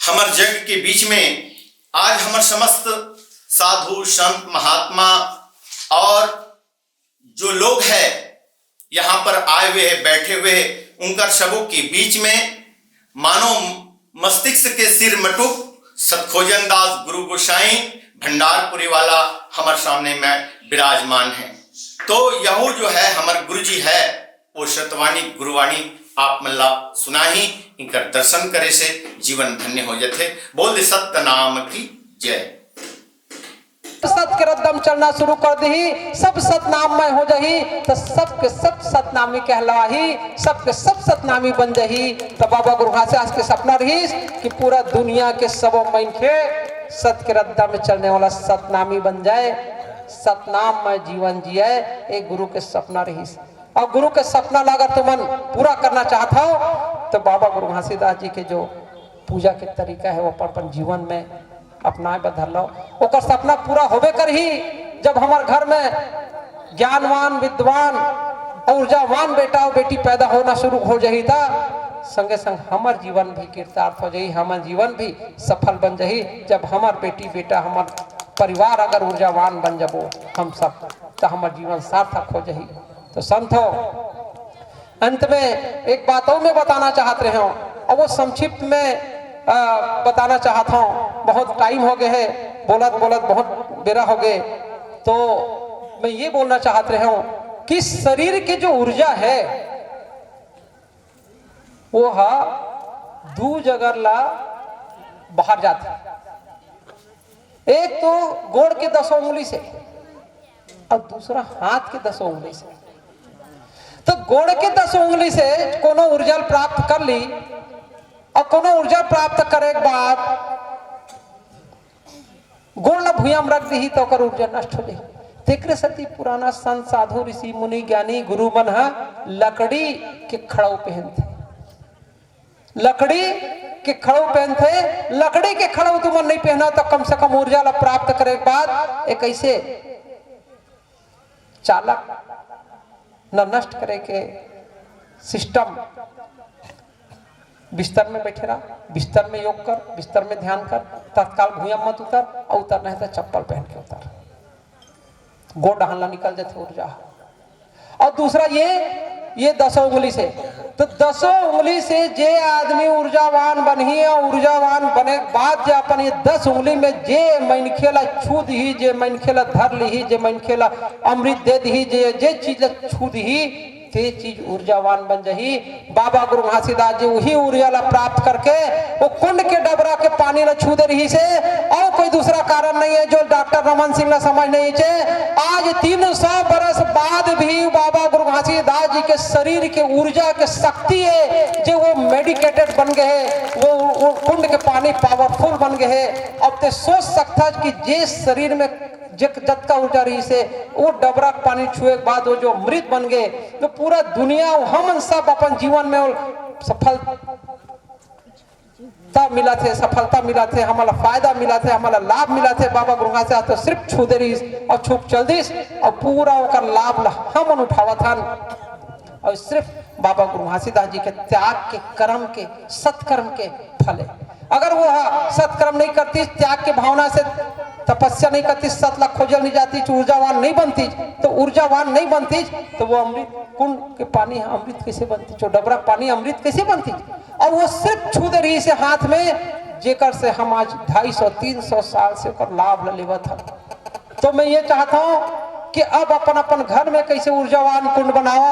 हमार जग के बीच में आज हमार समस्त साधु संत महात्मा और जो लोग हैं यहाँ पर आए हुए हैं, बैठे हुए हैं, उनका सबों के बीच में मानो मस्तिष्क के सिर मटुक सतखोजन दास गुरु गोसाई भंडारपुरी वाला हमारे सामने में विराजमान है। तो यह जो है हमारे गुरु जी है वो सतवाणी गुरुवाणी आप मल्ला सुना ही इनका दर्शन करे से जीवन धन्य हो जाते। बोल दे सत्य नाम की जय। सत के रद्दम चलना शुरू कर दी, सब सतनामय हो जही तो सबके सब सतनामी कहलाही, सबके सब सतनामी बन जही। तो बाबा गुरु से आज के सपना रही कि पूरा दुनिया के सबों मन के सत के रद्दा में चलने वाला सतनामी बन जाए, सतनामय जीवन जिए। एक गुरु के सपना रही और गुरु के सपना अगर तुमन पूरा करना चाहता हो तो बाबा गुरु घासीदास जी के जो पूजा के तरीका है वो अपन जीवन में अपनाए बदल लो। ओकर सपना पूरा होबे कर ही जब हमारे घर में ज्ञानवान विद्वान और ऊर्जावान बेटा और बेटी पैदा होना शुरू हो जाही था संगे संग हमार जीवन भी कृतार्थ हो जाही, हमार जीवन भी सफल बन जाही। जब हमार बेटी बेटा हमार परिवार अगर ऊर्जावान बन जाबो हम सब तो हमार जीवन सार्थक हो जाही। तो संतो अंत में एक बात और मैं बताना चाहते रहे हूँ और वो संक्षिप्त में बताना चाहता हूँ। बहुत टाइम हो गए है, बोलत बोलत बहुत बेरा हो गए। तो मैं ये बोलना चाहते रहे हूँ कि शरीर की जो ऊर्जा है वो दो जगह ला बाहर जाती है। एक तो गोड़ के 10 उंगली से और दूसरा हाथ के 10 उंगली से। तो गोड़ के 10 उंगली से कोनो ऊर्जा प्राप्त कर ली और कोनो ऊर्जा प्राप्त करे के बाद गोड़ ला भूया में रख दी तो ओकर ऊर्जा नष्ट हो गई। तेकरे सती पुराना संत साधु ऋषि मुनि ज्ञानी गुरु मन लकड़ी के खड़ाऊ पहनते, लकड़ी के खड़ाऊ पहनते। लकड़ी के खड़ाऊ तुम नहीं पहना तो कम से कम ऊर्जा ला प्राप्त करे के बाद एक ऐसे चालक न नष्ट करे के सिस्टम बिस्तर में बैठे रहा, बिस्तर में योग कर, बिस्तर में ध्यान कर, तत्काल भूया मत उतर और उतरना है तो चप्पल पहन के उतर, गोड़ डहाना निकल जाते ऊर्जा। और दूसरा ये 10 उंगली से, तो 10 उंगली से जे आदमी ऊर्जावान बनी और ऊर्जावान बने बाद जे अपन ये 10 उंगली में जे मनखेला छू दी, जे मनखेला धर ली, जे मनखेला अमृत दे दी, जे चीज छू दी ते चीज ऊर्जावान बन जाही। बाबा गुरु घासीदास जी वही ऊर्जा ला प्राप्त करके वो कुंड के डबरा के पानी ला छू दे रही से और कोई दूसरा कारण नहीं है जो डॉक्टर रमन सिंह ला समझ नहीं है। आज 300 बरस बाद भी बाबा गुरु घासीदास जी के शरीर के ऊर्जा के शक्ति है जो वो मेडिकेटेड बन गए है, वो कुंड के पानी पावरफुल बन गए है। अब तो सोच सकता कि जे शरीर में जत का ऊर्जा रही से वो डबरा पानी छुए के बाद वो जो मृत बन गए तो पूरा दुनिया हम सब अपन जीवन में सफलता मिला थे, सफलता मिला थे, हमारा फायदा मिला थे, हमारा लाभ मिला थे। बाबा गुरु से तो सिर्फ छू दे रही और छुप चल दी और पूरा ओकर लाभ हम उठावा था। और सिर्फ बाबा गुरु घासीदास जी के त्याग के कर्म के सत्कर्म के फल है। अगर वो सत्कर्म नहीं करती, त्याग के भावना से तपस्या नहीं करती, सत ला खोजल नहीं जाती, ऊर्जावान नहीं बनती, तो ऊर्जावान नहीं बनती तो वो अमृत कुंड के पानी अमृत कैसे बनती, जो डबरा पानी अमृत कैसे बनती। और वो सिर्फ छू दे रही से हाथ में जेकर से हम आज 250-300 साल से लाभ लेवा था। तो मैं ये चाहता हूँ कि अब अपन घर में कैसे ऊर्जावान कुंड बनाओ,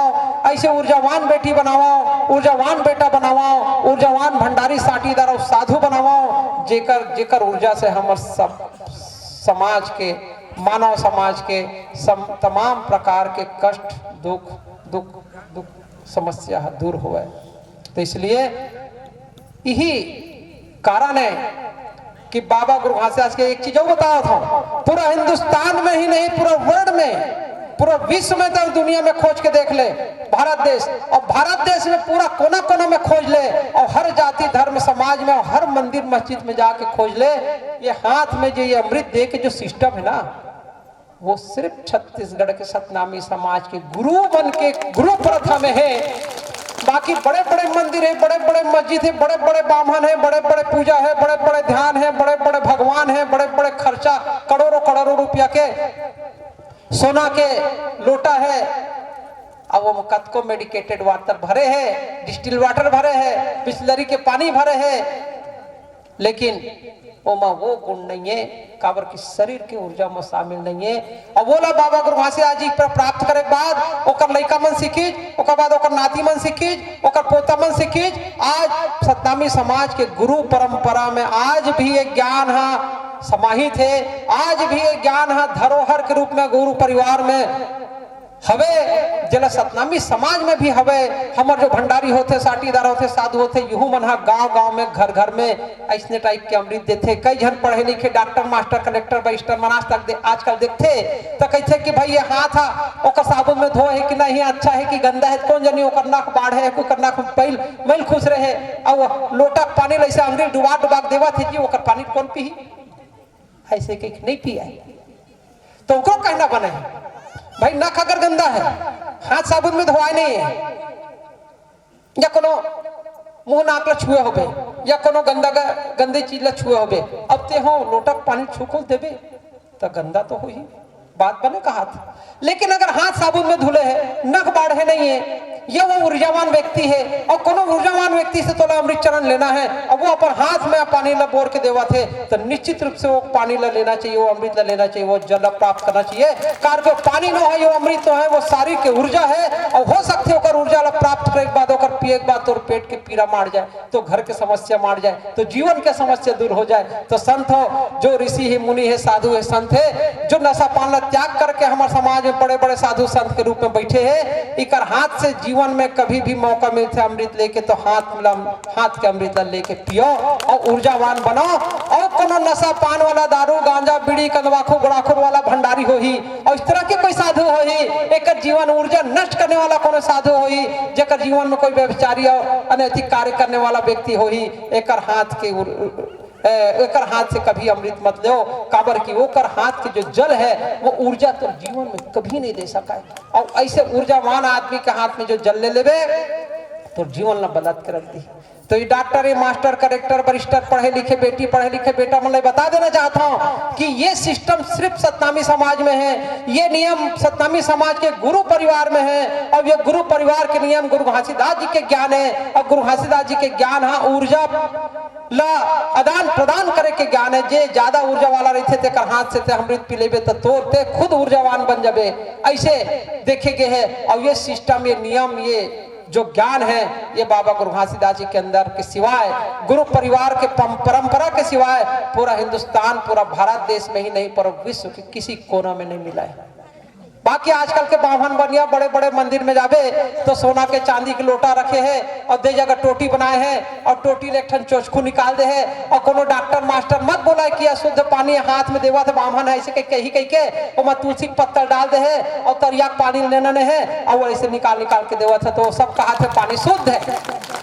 ऐसे ऊर्जावान बेटी बनाओ, ऊर्जावान बेटा बनाओ, ऊर्जावान भंडारी साटीदार और साधु बनाओ जेकर ऊर्जा से हमारे सब समाज के मानव समाज के तमाम प्रकार के कष्ट दुख समस्या दूर हुए। तो इसलिए यही कारण है कि बाबा गुरु घासीदास के एक चीज और बताया था, पूरा हिंदुस्तान में ही नहीं पूरा वर्ल्ड में, पूरा विश्व में तो दुनिया में खोज के देख ले भारत देश, और भारत देश में पूरा कोना कोना में खोज ले और हर जाति धर्म समाज में और हर मंदिर मस्जिद में जाके खोज ले। ये हाथ में जो ये अमृत दे के जो सिस्टम है ना वो सिर्फ छत्तीसगढ़ के सतनामी समाज के गुरु बन के गुरु प्रथा में है। बाकी बड़े बड़े मंदिर है, बड़े बड़े मस्जिद है, बड़े बड़े ब्राह्मण है, बड़े बड़े पूजा है, बड़े बड़े ध्यान है, बड़े बड़े भगवान है, बड़े बड़े खर्चा करोड़ों करोड़ों रुपया के सोना के लोटा है। अब वो कद को मेडिकेटेड वाटर भरे है, डिस्टिल वाटर भरे है, बिस्लरी के पानी भरे है, लेकिन ओमा वो गुण नहीं है, काबर की शरीर के ऊर्जा में शामिल नहीं है। और बोला बाबा गुरु महाराज जी पर प्राप्त करे के बाद ओकर लड़का मन सीखीज, ओकर बाद ओकर नाती मन सीखीज, ओकर पोता मन सीखीज। आज सतनामी समाज के गुरु परंपरा में आज भी एक ज्ञान है समाहित है, आज भी एक ज्ञान है धरोहर के रूप में गुरु परिवार में हवे, जला सतनामी समाज में भी हवे। हमार जो भंडारी होते, साटीदार होते, साधु होते, यूं मन गांव गांव में घर घर में ऐसने टाइप के अमृत देते। कई जन पढ़े लिखे डॉक्टर मास्टर कलेक्टर बैरिस्टर मनाज तक आजकल देखते तो कहते कि भाई ये हाथ है ओकर साबुन में धोए है कि नहीं, अच्छा है कि गंदा है, कौन जनी ओकर नाक बाढ़ है, कोई नाक पैल मैल खुश रहे, और लोटा पानी ऐसे अमृत डुबा डुबा देवा थे कि ओकर पानी कौन पी, ऐसे कहीं नहीं पिया तो ओकरो कहना बने भाई नाक अगर गंदा है हाथ साबुन में धोआए नहीं है, या कोनो मुंह नाक ला छुए होबे, या कोनो गंदे चीज ला छुए होबे, अब ते हो लोटक पानी छुको देबे तो गंदा तो हो ही बात बने का हाथ। लेकिन अगर हाथ साबुन में धुले है, नख बाढ़े नहीं है, ये वो ऊर्जावान व्यक्ति है, और कोनो ऊर्जावान व्यक्ति से तो अमृत चरण लेना है और वो अपन हाथ में पानी ला बोर के देवा थे तो निश्चित रूप से वो पानी ला लेना चाहिए, वो अमृत ला लेना चाहिए, वो जल प्राप्त करना चाहिए। कार जो पानी न है, वो अमृत है, वो शारीरिक के ऊर्जा है, और हो सकते है ऊर्जा ला प्राप्त करे के बाद ओकर पिए के बाद तो पेट के पीड़ा मार जाए, तो घर के समस्या मार जाए, तो जीवन के समस्या दूर हो जाए। तो संत हो, जो ऋषि है, मुनि है, साधु है, संत है, जो नशा पान ला त्याग करके हमारे समाज में बड़े बड़े साधु संत के रूप में बैठे हैं, इकर हाथ से जीवन में कभी भी मौका मिलते अमृत लेके तो हाथ के अमृत लेके पियो और ऊर्जावान बनो। और कोनो नशा पान वाला, दारू गांजा बीड़ी कंदवाखू गुड़ाखुर वाला भंडारी हो ही, और इस तरह के कोई साधु हो ही, एक जीवन ऊर्जा नष्ट करने वाला कोनो साधु हो ही, जेकर जीवन में कोई व्यभिचारी और अनैतिक कार्य करने वाला व्यक्ति हो ही, एकर हाथ से कभी अमृत मत लो। काबर की ओकर हाथ के जो जल है वो ऊर्जा तो जीवन में कभी नहीं दे सका है, और ऐसे ऊर्जावान आदमी के हाथ में जो जल ले लेवे तो जीवन ला बदल कर रख दी। तो ये डॉक्टर, मास्टर, कलेक्टर, बरिस्टर, पढ़े लिखे बेटी, पढ़े लिखे बेटा, मैं बता देना चाहता हूँ कि ये सिस्टम सिर्फ सतनामी समाज में है, ये नियम सतनामी समाज के गुरु परिवार में है, और ये गुरु परिवार के नियम गुरु घासीदास जी के ज्ञान है, और गुरु घासीदास जी के ज्ञान है ऊर्जा ला आदान प्रदान करे के ज्ञान है। जे ज्यादा ऊर्जा वाला रहते थे कर हाथ से ते अमृत पी लेबे तो तोड़ते खुद ऊर्जावान बन जाबे, ऐसे देखे गए है। और ये सिस्टम, ये नियम, ये जो ज्ञान है, ये बाबा गुरु घासीदास जी के अंदर के सिवाय, गुरु परिवार के परंपरा के सिवाय पूरा हिंदुस्तान, पूरा भारत देश में ही नहीं पर विश्व के किसी कोना में नहीं मिला है। बाकी आजकल के बाभन बनिया बड़े बड़े मंदिर में जाबे तो सोना के चांदी के लोटा रखे हैं, और दे जगह टोटी बनाए हैं, और टोटी ले ठन चोचखू निकाल दे है, और कोनो डॉक्टर मास्टर मत बोला कि शुद्ध पानी हाथ में देवा थे बाभन है, ऐसे कही के वो मत तुलसी पत्थर डाल दे है, और तरिया पानी लेना नहीं है, और वो ऐसे निकाल के देवा था, तो सब कहा थे पानी शुद्ध है।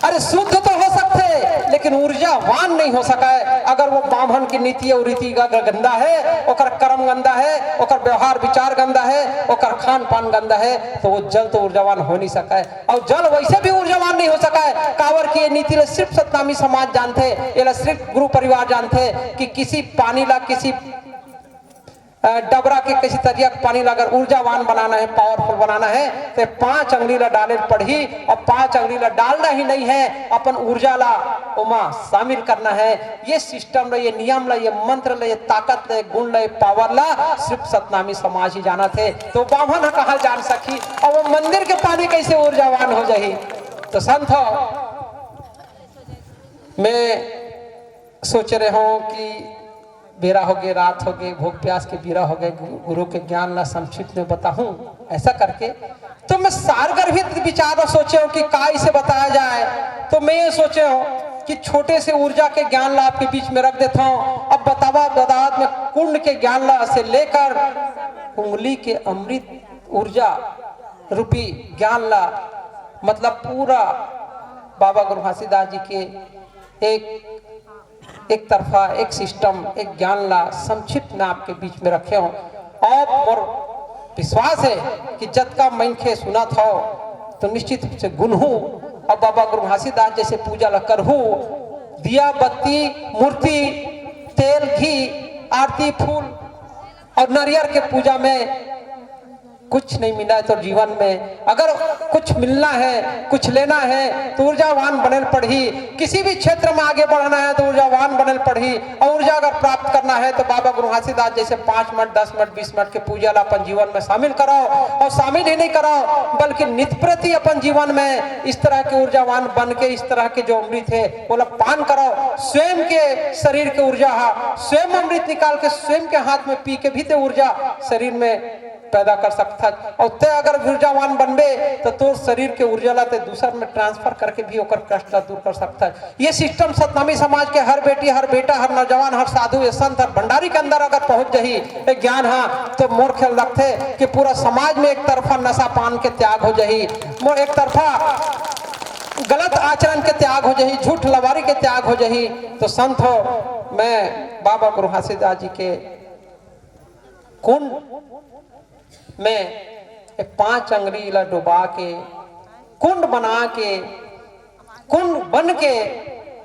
अरे शुद्ध तो हो सकते है, लेकिन ऊर्जावान नहीं हो सका है। अगर वो बाभन की नीति और रीति गंदा है, ओकर कर्म गंदा है, ओकर व्यवहार विचार गंदा है, ओकर खान पान गंदा है, तो वो जल तो ऊर्जावान हो नहीं सका है। और जल वैसे भी ऊर्जावान नहीं हो सका है। कावर की ये नीति ले सिर्फ सतनामी समाज जानते, ये सिर्फ गुरु परिवार जानते कि किसी पानी ला, किसी डबरा के किसी तरिया पानी ला अगर ऊर्जावान बनाना है, पावरफुल बनाना है, तो 5 अंगुली ला डाले पड़ी, और 5 अंगुली ला डालना ही नहीं है, अपन ऊर्जा ला उमा शामिल करना है। ये सिस्टम ला, ये नियम ला, ये मंत्र ला, ये ताकत ला, गुण ला, पावर ला सिर्फ सतनामी समाज ही जाना थे। तो बाभन कहाँ जान सकी, और वो मंदिर के पानी कैसे ऊर्जावान हो जाही। तो संत हो, मैं सोच रहे हो कि बेरा हो गए, रात हो गए, भूख प्यास के बीरा हो गए, गुरु के ज्ञान ला संक्षिप्त में बताऊं ऐसा करके, तो मैं सारगर्भित विचार सोचे हूं कि का इसे बताया जाए। तो मैं ये सोचे हूं कि छोटे से ऊर्जा के ज्ञान ला आपके बीच में रख देता हूं। अब बतावा बदात में कुंड के ज्ञान ला से लेकर उंगली के अमृत ऊर्जा रूपी ज्ञान ला, मतलब पूरा बाबा गुरु घासीदास जी के एक तरफा, एक सिस्टम, एक ज्ञान ला संक्षिप्त में आपके बीच में रखे हो। और विश्वास है कि जब का मनखे सुना था तो निश्चित रूप से गुनहू और बाबा गुरु घासीदास जैसे पूजा ला करहू, दिया बत्ती मूर्ति तेल घी आरती फूल और नारियल के पूजा में कुछ नहीं मिला है तो जीवन में अगर कुछ मिलना है, कुछ लेना है तो ऊर्जावान बनल पढ़ी। किसी भी क्षेत्र में आगे बढ़ना है तो ऊर्जावान बनल पढ़ी। और ऊर्जा अगर प्राप्त करना है तो बाबा गुरु घासीदास जैसे 5 मिनट 10 मिनट 20 मिनट के पूजा ला अपन जीवन में शामिल कराओ। और शामिल ही नहीं कराओ बल्कि नित्य प्रति अपन जीवन में इस तरह के ऊर्जावान बन के इस तरह के जो अमृत है वो लोग पान कराओ। स्वयं के शरीर के ऊर्जा स्वयं अमृत निकाल के स्वयं के हाथ में पी के भी तो ऊर्जा शरीर में पैदा कर सकता है। और ते अगर ऊर्जावान बनबे तो तोर शरीर के ऊर्जा ला ते दूसर में ट्रांसफर करके भी ओकर कष्ट ला दूर कर सकता है। ये सिस्टम सतनामी समाज के हर बेटी हर बेटा हर नौजवान हर साधु संत हर भंडारी के अंदर अगर पहुंच जाही एक ज्ञान तो मोर ख्याल रखते कि पूरा समाज में एक तरफा नशा पान के त्याग हो जाही, मोर एक तरफा गलत आचरण के त्याग हो जाही, झूठ लवारी के त्याग हो जाही। तो संत हो मैं बाबा गुरु घासीदास जी के कुंड में 5 अंगुरी ला डुबा के कुंड बना के कुंड बन के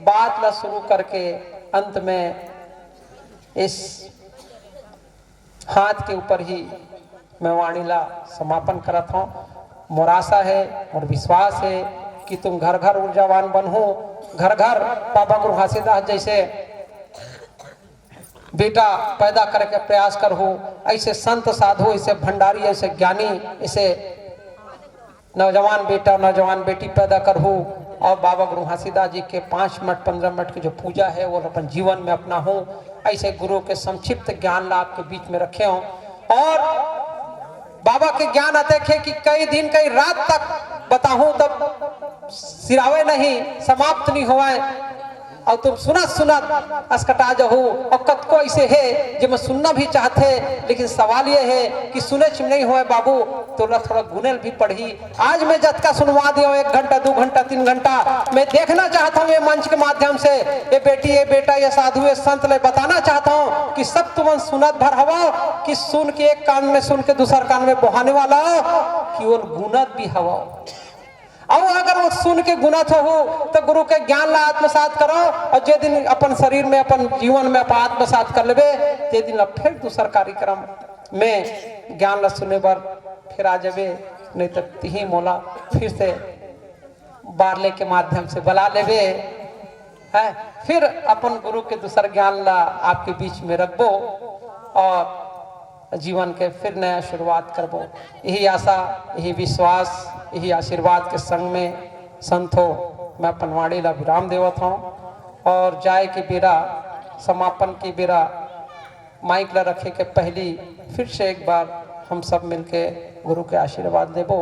बात ला शुरू करके अंत में इस हाथ के ऊपर ही मैं वाणी ला समापन करत हूँ। मोर आशा है और विश्वास है कि तुम घर घर ऊर्जावान बनो, घर घर बाबा गुरु घासीदास जैसे बेटा पैदा करके प्रयास करो। ऐसे संत साधु ऐसे भंडारी ऐसे ज्ञानी ऐसे नौजवान बेटा नौजवान बेटी पैदा करो। और बाबा गुरु घासीदास जी के 5 मिनट 15 मिनट की जो पूजा है वो अपन जीवन में अपना हो। ऐसे गुरु के संक्षिप्त ज्ञान लाभ के बीच में रखे हों। और बाबा के ज्ञान आते थे कि कई दिन कई रात तक बताऊं तब सिरावे नहीं समाप्त नहीं हुआ। और तुम सुना अस्कटा जहू और कतको ऐसे है जो मैं सुनना भी चाहते, लेकिन सवाल ये है कि सुने नहीं हुए बाबू तो थोड़ा गुनेल भी पढ़ी। आज मैं जत का सुनवा दिया 1 घंटा 2 घंटा 3 घंटा मैं देखना चाहता हूँ ये मंच के माध्यम से ये बेटी ये बेटा ये साधु ये संत ले बताना चाहता हूँ कि सब तुम सुनत भर हवा कि सुन के एक कान में सुन के दूसर कान में बहाने वाला कि वो गुनत भी हवा। और अगर वो सुन के गुनत हो तो गुरु के ज्ञान ला आत्मसात करो। और जे दिन अपन शरीर में अपन जीवन में अपन आत्मसात कर लेबे ते दिन फिर दूसर कार्यक्रम में ज्ञान ला सुने बार फिर आ जाबे। नहीं तो तिही मोला फिर से बारले के माध्यम से बुला लेबे है। फिर अपन गुरु के दूसर ज्ञान ला आपके बीच में रखबो और जीवन के फिर नया शुरुआत करबो। यही आशा यही विश्वास यही आशीर्वाद के संग में संत हो मैं अपन वाणी ला विराम देवत हूँ। और जाए के बेरा समापन की बेरा माइक ला रखे के पहली फिर से एक बार हम सब मिलके गुरु के आशीर्वाद देबो।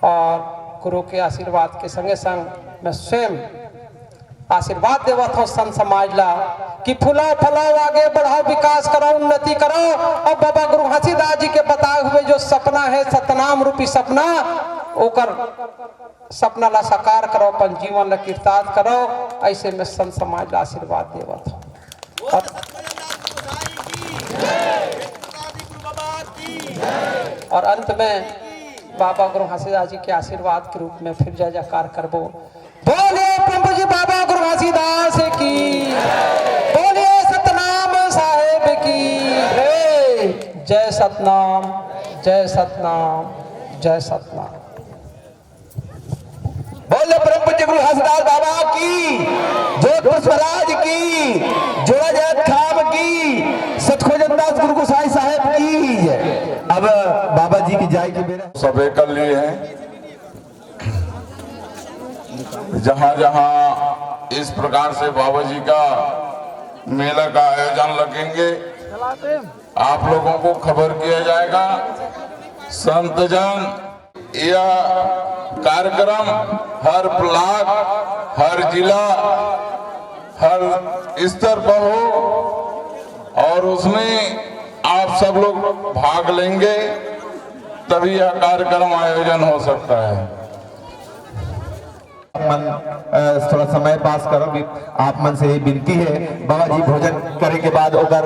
और गुरु के आशीर्वाद के संगे संग मैं स्वयं आशीर्वाद देवत हो संत समाज ला कि फुलाओ फलाओ आगे बढ़ाओ विकास करो उन्नति करो। और बाबा गुरु घासीदास जी के बताए हुए जो सपना है सतनाम रूपी सपना ओकर सपना ला साकार करो अपन जीवन ला कीर्तार्थ करो। ऐसे में संत समाज ला आशीर्वाद देवत हो। और अंत में बाबा गुरु घासीदास जी के आशीर्वाद के रूप में फिर जय जयकार करबो। बोलिए प्रभु जी बाबा गुरु घासीदास की, बोलिए सतनाम साहेब की जय। सतनाम जय सतनाम जय सतनाम। बोले प्रभु जी गुरु घासीदास बाबा की, जोधपुर स्वराज की, जोड़ा जयत खाम की, सतखोजनदास गुरु गोसाई साहेब की। अब बाबा जी की जाय की बेरा सब कर लिए हैं। जहां जहां इस प्रकार से बाबा जी का मेला का आयोजन लगेंगे आप लोगों को खबर किया जाएगा। संत जन यह कार्यक्रम हर ब्लॉक हर जिला हर स्तर पर हो और उसमें आप सब लोग भाग लेंगे तभी यह कार्यक्रम आयोजन हो सकता है। मन थोड़ा समय पास करो। आप मन से विनती है बाबा जी भोजन करे के बाद ओकर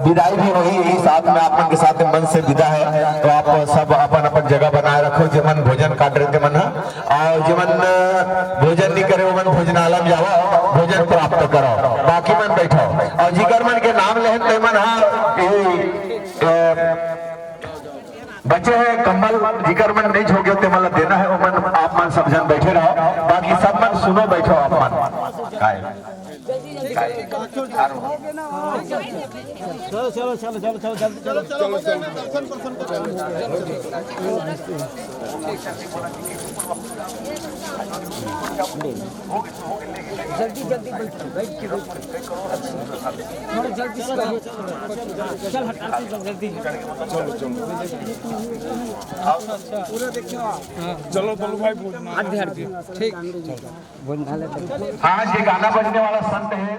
विदाई भी वही यही साथ में आप मन के साथ मन से विदा है। तो आप सब अपन अपन जगह बनाए रखो, जेमन भोजन काट रहे मन और जेमन भोजन नहीं करे वो मन भोजनालय में जाओ, भोजन प्राप्त करो, बाकी मन बैठो और जिगर मन के नाम ले मन बच्चे है कम्बल जिगर मन नहीं छोगे ते मतलब देना है वो मन आप मन सब जन बैठे रहो, बाकी सब मन सुनो बैठो आप मन काय जल्दी जल्दी बैठ के थोड़ा जल्दी चल हटा जल्दी पूरा देखो चलो भाई ठीक आज ये गाना बजने वाला संत है